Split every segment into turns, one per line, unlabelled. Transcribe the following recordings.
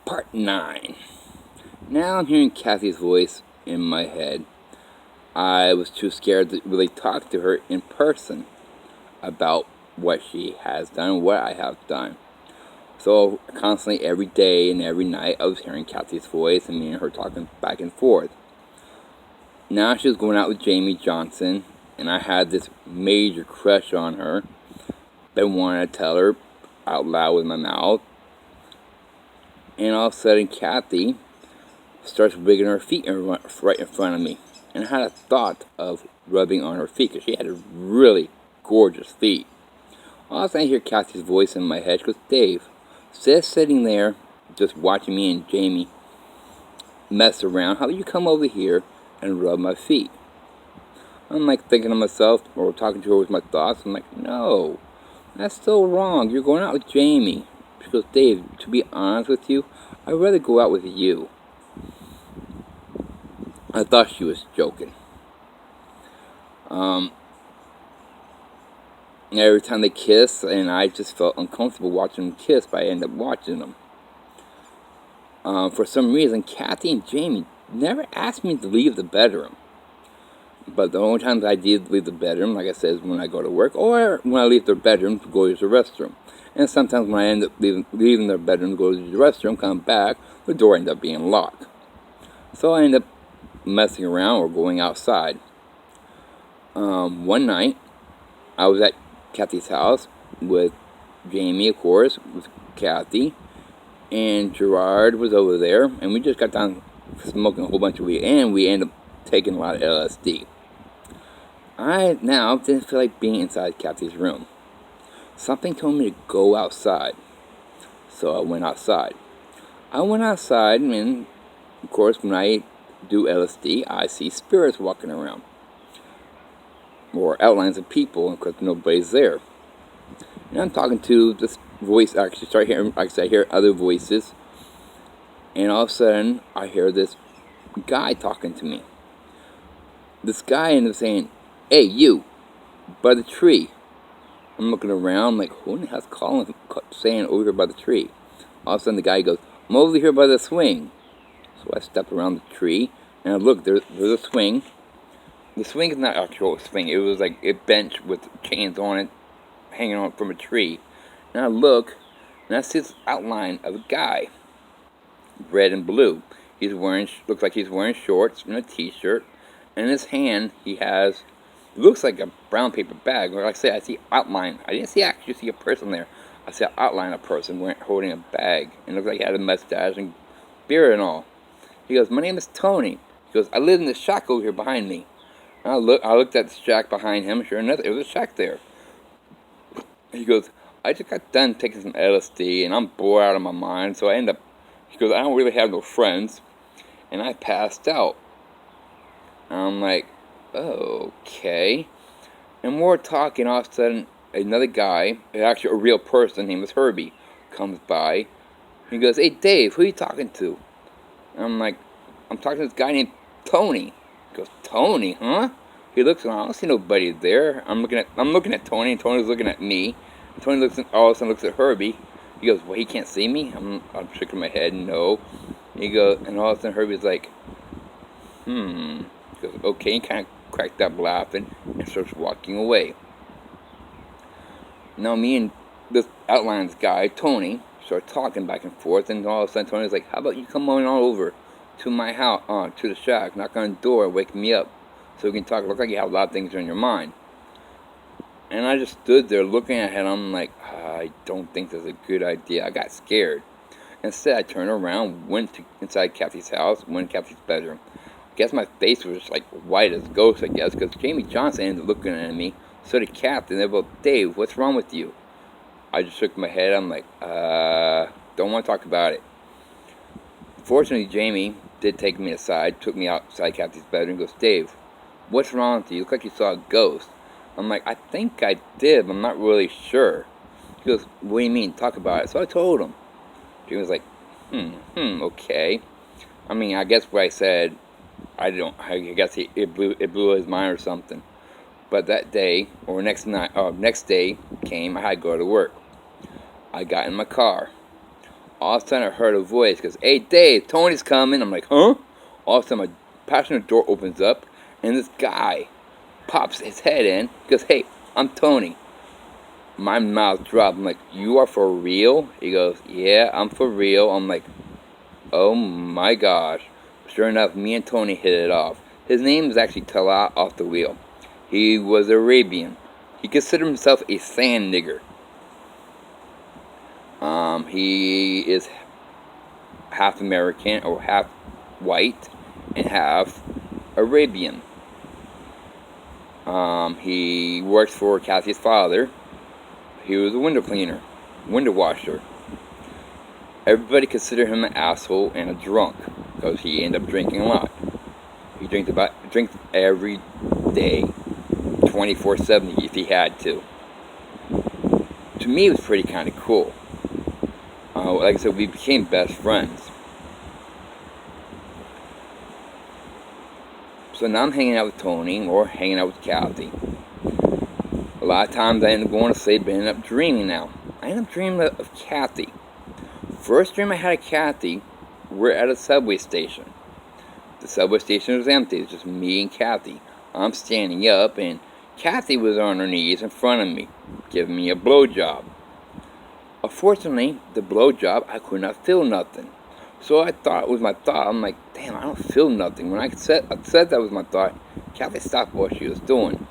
Part 9. Now I'm hearing Kathy's voice in my head. I was too scared to really talk to her in person about what she has done and what I have done. So constantly every day and every night I was hearing Kathy's voice and me and her talking back and forth. Now she was going out with Jamie Johnson, and I had this major crush on her. I wanted to tell her out loud with my mouth. And all of a sudden Kathy starts wiggling her feet right in front of me. And I had a thought of rubbing on her feet because she had really gorgeous feet. All of a sudden I hear Kathy's voice in my head. She goes, "Dave, instead of sitting there just watching me and Jamie mess around, how about you come over here and rub my feet?" I'm like thinking to myself, or talking to her with my thoughts. I'm like, no, that's so wrong. You're going out with Jamie. She goes, "Dave, to be honest with you, I'd rather go out with you." I thought she was joking. Every time they kiss, and I just felt uncomfortable watching them kiss, but I ended up watching them. For some reason, Kathy and Jamie never asked me to leave the bedroom. But the only times I did leave the bedroom, like I said, is when I go to work, or when I leave their bedroom to go to the restroom. And sometimes when I end up leaving their bedroom to go to the restroom, come back, the door ended up being locked. So I ended up messing around or going outside. One night, I was at Kathy's house with Jamie, of course, with Kathy, and Gerard was over there, and we just got done smoking a whole bunch of weed, and we ended up taking a lot of LSD. I now didn't feel like being inside Kathy's room. Something told me to go outside, so I went outside. And of course, when I do LSD, I see spirits walking around, or outlines of people, because nobody's there. And I'm talking to this voice. I actually start hearing, I hear other voices, and all of a sudden, I hear this guy talking to me. This guy ended up saying, "Hey, you, by the tree." I'm looking around, I'm like, who in the hell's saying over here by the tree? All of a sudden, the guy goes, "I'm over here by the swing." So I step around the tree, and I look, there's a swing. The swing is not actual swing. It was like a bench with chains on it, hanging on from a tree. And I look, and I see this outline of a guy, red and blue. Looks like he's wearing shorts and a t-shirt. And in his hand, he has, it looks like a brown paper bag. Like I say, I see outline. I didn't actually see a person there. I see an outline of a person holding a bag. And it looked like he had a mustache and beard and all. He goes, "My name is Tony." He goes, "I live in the shack over here behind me." And I looked at the shack behind him. Sure enough, it was a shack there. He goes, "I just got done taking some LSD, and I'm bored out of my mind, so I end up," he goes, "I don't really have no friends, and I passed out." And I'm like, okay. And we're talking, all of a sudden, another guy, actually a real person, name is Herbie, comes by. He goes, "Hey, Dave, who are you talking to?" And I'm like, "I'm talking to this guy named Tony." He goes, "Tony, huh?" He looks around. I don't see nobody there. I'm looking at Tony, and Tony's looking at me. And Tony all of a sudden looks at Herbie. He goes, "Well, he can't see me?" I'm shaking my head, no. He goes, and all of a sudden Herbie's like, He goes, "Okay," and kind of cracked up laughing and starts walking away. Now me and this outlines guy, Tony, start talking back and forth, and all of a sudden Tony's like, "How about you come on over to my house, to the shack, knock on the door, wake me up, so we can talk. Look like you have a lot of things on your mind." And I just stood there looking at him. I'm like, I don't think that's a good idea. I got scared. Instead, I turned around, went inside Kathy's house, went in Kathy's bedroom. I guess my face was like white as a ghost, I guess, because Jamie Johnson ended up looking at me. So did Kathy. And they're both, "Dave, what's wrong with you?" I just shook my head. I'm like, don't want to talk about it. Fortunately, Jamie did take me aside, took me outside Kathy's bedroom, and goes, "Dave, what's wrong with you? You look like you saw a ghost." I'm like, "I think I did, but I'm not really sure." He goes, "What do you mean? Talk about it." So I told him. Jamie was like, okay. I mean, I guess what I said, I guess it blew his mind or something. But that day, or next day came, I had to go to work. I got in my car. All of a sudden I heard a voice, goes, "Hey Dave, Tony's coming." I'm like, "Huh?" All of a sudden my passenger door opens up, and this guy pops his head in, goes, "Hey, I'm Tony." My mouth dropped. I'm like, "You are for real?" He goes, "Yeah, I'm for real." I'm like, oh my gosh. Sure enough, me and Tony hit it off. His name is actually Talat off the wheel. He was Arabian. He considered himself a sand nigger. He is half American or half white and half Arabian. He works for Kathy's father. He was a window cleaner, window washer. Everybody considered him an asshole and a drunk because he ended up drinking a lot. He drinks every day, 24/7 if he had to. To me, it was pretty kind of cool. Like I said, we became best friends. So now I'm hanging out with Tony or hanging out with Kathy. A lot of times I end up going to sleep, but I end up dreaming now. I end up dreaming of Kathy. First dream I had of Kathy, we're at a subway station. The subway station was empty. It was just me and Kathy. I'm standing up, and Kathy was on her knees in front of me, giving me a blowjob. Unfortunately, the blowjob, I could not feel nothing. So I thought it was my thought. I'm like, damn, I don't feel nothing. When I said that was my thought, Kathy stopped what she was doing.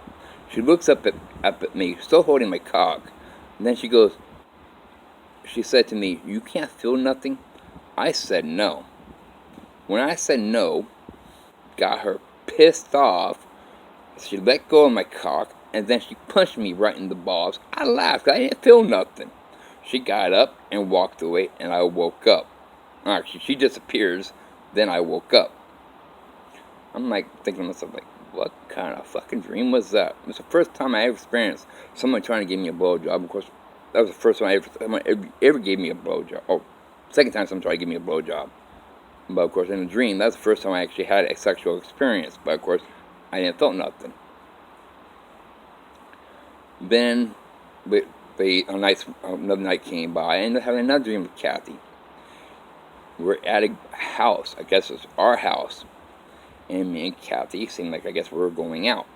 She looks up at me, still holding my cock. And then she said to me, "You can't feel nothing?" I said no. When I said no, got her pissed off. She let go of my cock, and then she punched me right in the balls. I laughed. I didn't feel nothing. She got up and walked away, and I woke up. Actually, she disappears. Then I woke up. I'm like thinking to myself, like, what kind of fucking dream was that? It was the first time I ever experienced someone trying to give me a blowjob. Of course, that was the first time someone ever gave me a blowjob. Oh, second time someone tried to give me a blowjob. But of course, in a dream, that's the first time I actually had a sexual experience. But of course, I didn't feel nothing. Then, another night came by, and I ended up having another dream with Kathy. We're at a house. I guess it's our house. And me and Kathy seemed like, I guess, we were going out.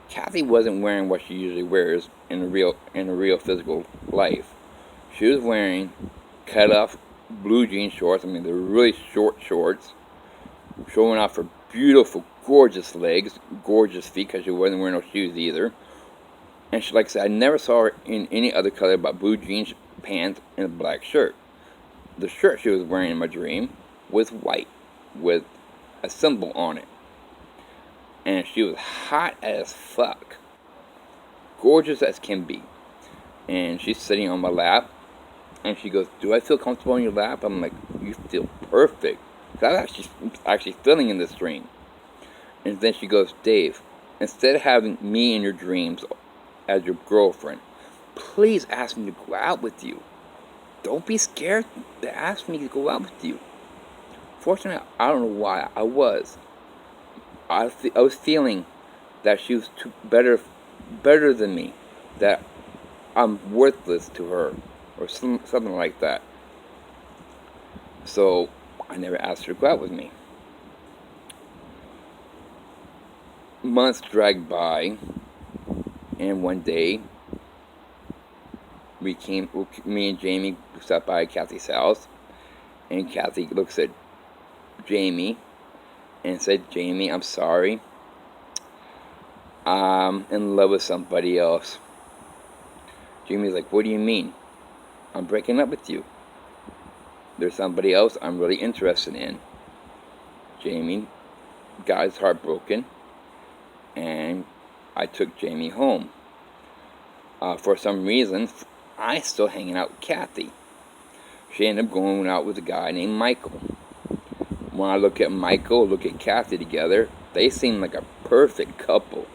Kathy wasn't wearing what she usually wears in a real physical life. She was wearing cut off blue jean shorts. I mean, they're really short shorts, showing off her beautiful, gorgeous legs, gorgeous feet, because she wasn't wearing no shoes either. And she, like I said, I never saw her in any other color but blue jeans, pants, and a black shirt. The shirt she was wearing in my dream was white with a symbol on it. And she was hot as fuck. Gorgeous as can be. And she's sitting on my lap. And she goes, "Do I feel comfortable on your lap?" I'm like, "You feel perfect." Because I was actually feeling in this dream. And then she goes, "Dave, instead of having me in your dreams as your girlfriend, please ask me to go out with you. Don't be scared to ask me to go out with you." Fortunately, I don't know why I was. I was feeling that she was better than me, that I'm worthless to her, or something like that. So I never asked her to go out with me. Months dragged by, and one day me and Jamie stopped by Kathy's house, and Kathy looks at Jamie and said, "Jamie, I'm sorry. I'm in love with somebody else." Jamie's like, "What do you mean?" "I'm breaking up with you. There's somebody else I'm really interested in." Jamie got his heart broken, and I took Jamie home. For some reason, I still hanging out with Kathy. She ended up going out with a guy named Michael. When I look at Michael, look at Kathy together, they seem like a perfect couple.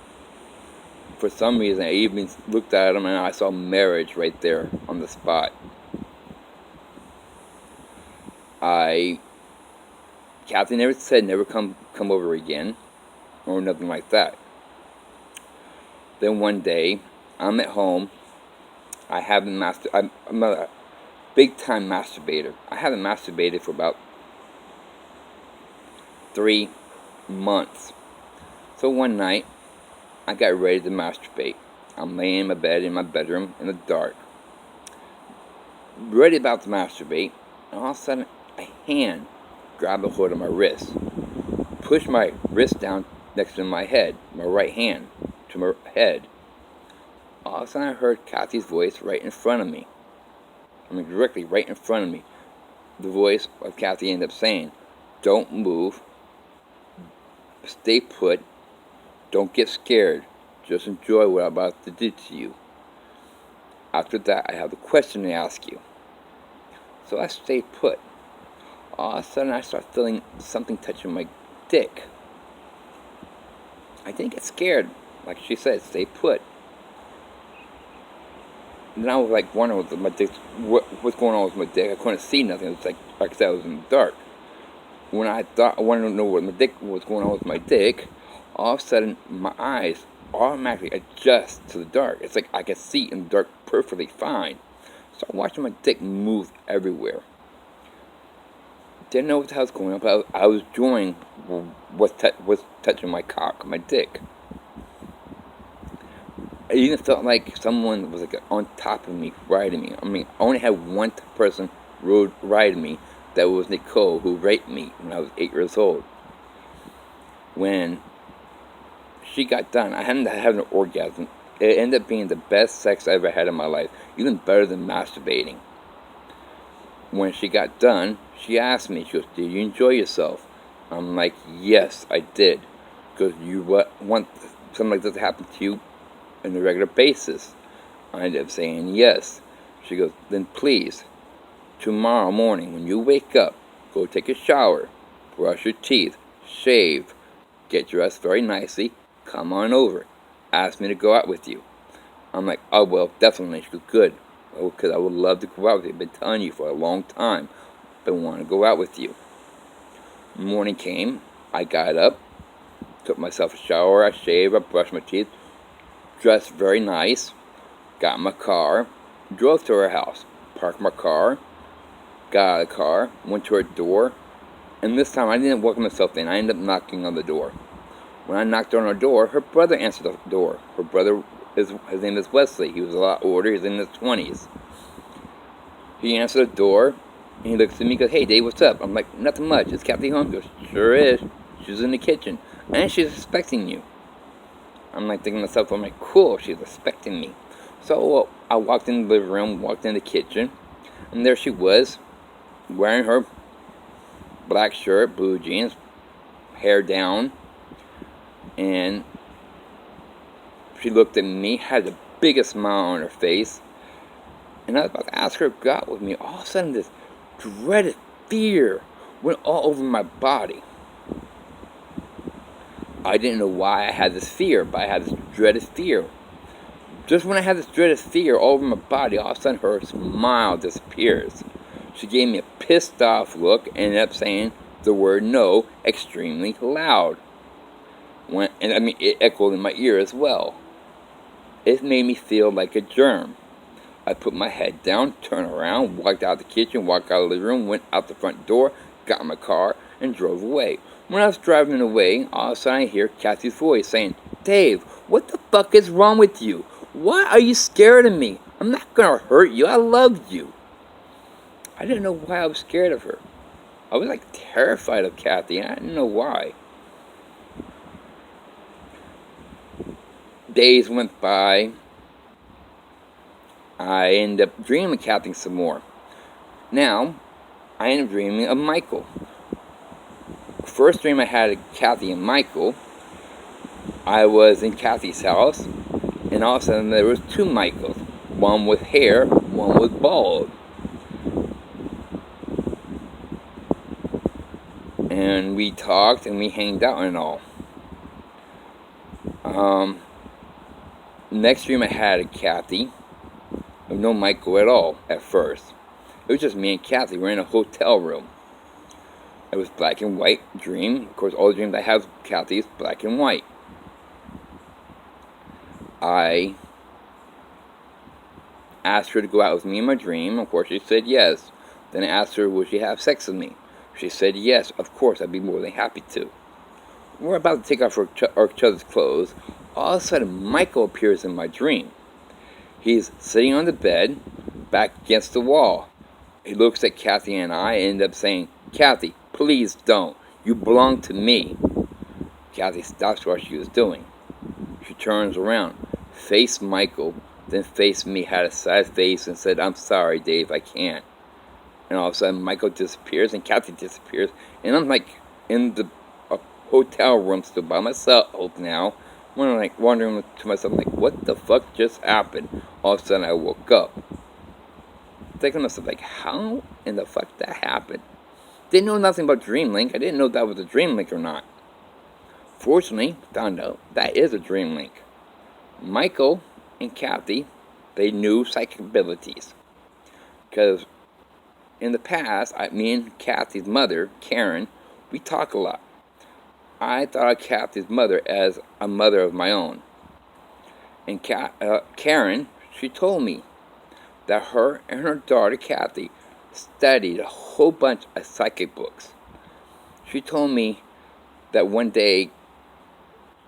For some reason, I even looked at them and I saw marriage right there on the spot. Kathy never said never come over again, or nothing like that. Then one day, I'm at home. I haven't mastered. big time masturbator. I haven't masturbated for about 3 months. So one night, I got ready to masturbate. I'm laying in my bed in my bedroom in the dark, ready about to masturbate, and all of a sudden, a hand grabbed a hold of my wrist, pushed my wrist down next to my head, my right hand to my head. All of a sudden, I heard Kathy's voice right in front of me. I mean, directly right in front of me. The voice of Kathy ended up saying, "Don't move, stay put, don't get scared, just enjoy what I'm about to do to you. After that, I have a question to ask you." So I stayed put. All of a sudden, I start feeling something touching my dick. I didn't get scared. Like she said, stay put. And then I was like wondering with my dick, what's going on with my dick. I couldn't see nothing. It was like I said, I was in the dark. When I thought I wanted to know what was going on with my dick, all of a sudden my eyes automatically adjust to the dark. It's like I can see in the dark perfectly fine. So I'm watching my dick move everywhere. Didn't know what the hell was going on, but I was enjoying what's touching my cock, my dick. It even felt like someone was like on top of me, riding me. I mean, I only had one person riding me. That was Nicole, who raped me when I was 8 years old. When she got done, I hadn't had an orgasm. It ended up being the best sex I ever had in my life, even better than masturbating. When she got done, she asked me, she goes, "Did you enjoy yourself?" I'm like, "Yes, I did." Because you want something like this to happen to you on a regular basis. I ended up saying yes. She goes, "Then please, tomorrow morning when you wake up, go take a shower, brush your teeth, shave, get dressed very nicely, come on over. Ask me to go out with you." I'm like, "Oh, well, definitely." She goes, "Good. Because I would love to go out with you. I've been telling you for a long time. I want to go out with you." Morning came. I got up, took myself a shower, I shaved, I brushed my teeth, dressed very nice, got in my car, drove to her house, parked my car, got out of the car, went to her door, and this time I didn't welcome myself in. I ended up knocking on the door. When I knocked on her door, her brother answered the door. Her brother, his name is Wesley. He was a lot older. He was in his 20s. He answered the door, and he looks at me and goes, "Hey, Dave, what's up?" I'm like, "Nothing much. Is Kathy home?" He goes, "Sure is. She's in the kitchen, and she's expecting you." I'm like thinking to myself, I'm like, "Cool, she's expecting me." So I walked in the living room, walked in the kitchen, and there she was, wearing her black shirt, blue jeans, hair down, and she looked at me, had the biggest smile on her face, and I was about to ask her to go out with me. All of a sudden, this dreaded fear went all over my body. I didn't know why I had this fear, but I had this dreaded fear. Just when I had this dreaded fear all over my body, all of a sudden her smile disappears. She gave me a pissed off look and ended up saying the word "no" extremely loud. It echoed in my ear as well. It made me feel like a germ. I put my head down, turned around, walked out the kitchen, walked out of the living room, went out the front door, got in my car, and drove away. When I was driving away, all of a sudden I hear Kathy's voice saying, "Dave, what the fuck is wrong with you? Why are you scared of me? I'm not gonna hurt you. I love you." I didn't know why I was scared of her. I was like terrified of Kathy, and I didn't know why. Days went by. I ended up dreaming of Kathy some more. Now, I ended up dreaming of Michael. First dream I had of Kathy and Michael, I was in Kathy's house, and all of a sudden there was two Michaels. One with hair, one was bald. And we talked and we hanged out and all. Next dream I had of Kathy, no Michael at all at first. It was just me and Kathy. We're in a hotel room. It was black and white dream. Of course, all the dreams I have with Kathy is black and white. I Asked her to go out with me in my dream. Of course, she said yes. Then I asked her, would she have sex with me? She said yes. Of course, I'd be more than happy to. We're about to take off each other's clothes. All of a sudden, Michael appears in my dream. He's sitting on the bed, back against the wall. He looks at Kathy and I and ends up saying, Kathy, please don't. You belong to me. Kathy stops what she was doing. She turns around, faced Michael, then faced me, had a sad face, and said, I'm sorry, Dave, I can't. And all of a sudden, Michael disappears and Kathy disappears, and I'm like in the hotel room still by myself now, wondering to myself, like, what the fuck just happened? All of a sudden, I woke up. Thinking to myself, like, how in the fuck that happened? Didn't know nothing about Dreamlink. I didn't know that was a Dreamlink or not. Fortunately, found out that is a Dreamlink. Michael and Kathy, they knew psychic abilities. Because in the past, me and Kathy's mother, Karen, we talk a lot. I thought of Kathy's mother as a mother of my own. And Karen, she told me that her and her daughter, Kathy, studied a whole bunch of psychic books. She told me that one day,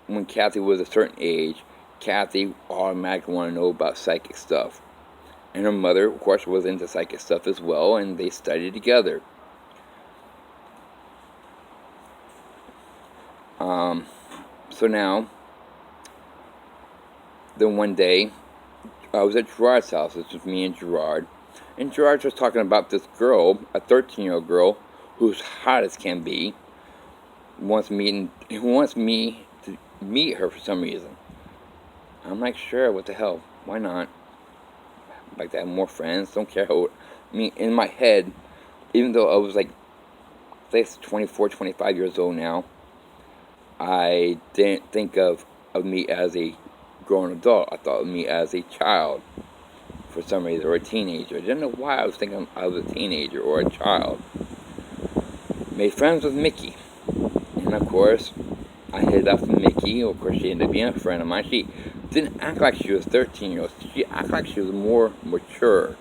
when Kathy was a certain age, Kathy automatically wanted to know about psychic stuff. And her mother, of course, was into psychic stuff as well, and they studied together. So now, then one day, I was at Gerard's house. This was me and Gerard. And Gerard was talking about this girl, a 13-year-old girl, who's hot as can be, who wants me to meet her for some reason. I'm like, sure, what the hell? Why not? I'd like to have more friends. Don't care how. I mean, in my head, even though I was like, say, 24, 25 years old now, I didn't think of me as a grown adult. I thought of me as a child for some reason, or a teenager. I didn't know why I was thinking I was a teenager or a child. Made friends with Mickey. And of course, I hit up with Mickey. Of course, she ended up being a friend of mine. She didn't act like she was 13 years old. She acted like she was more mature.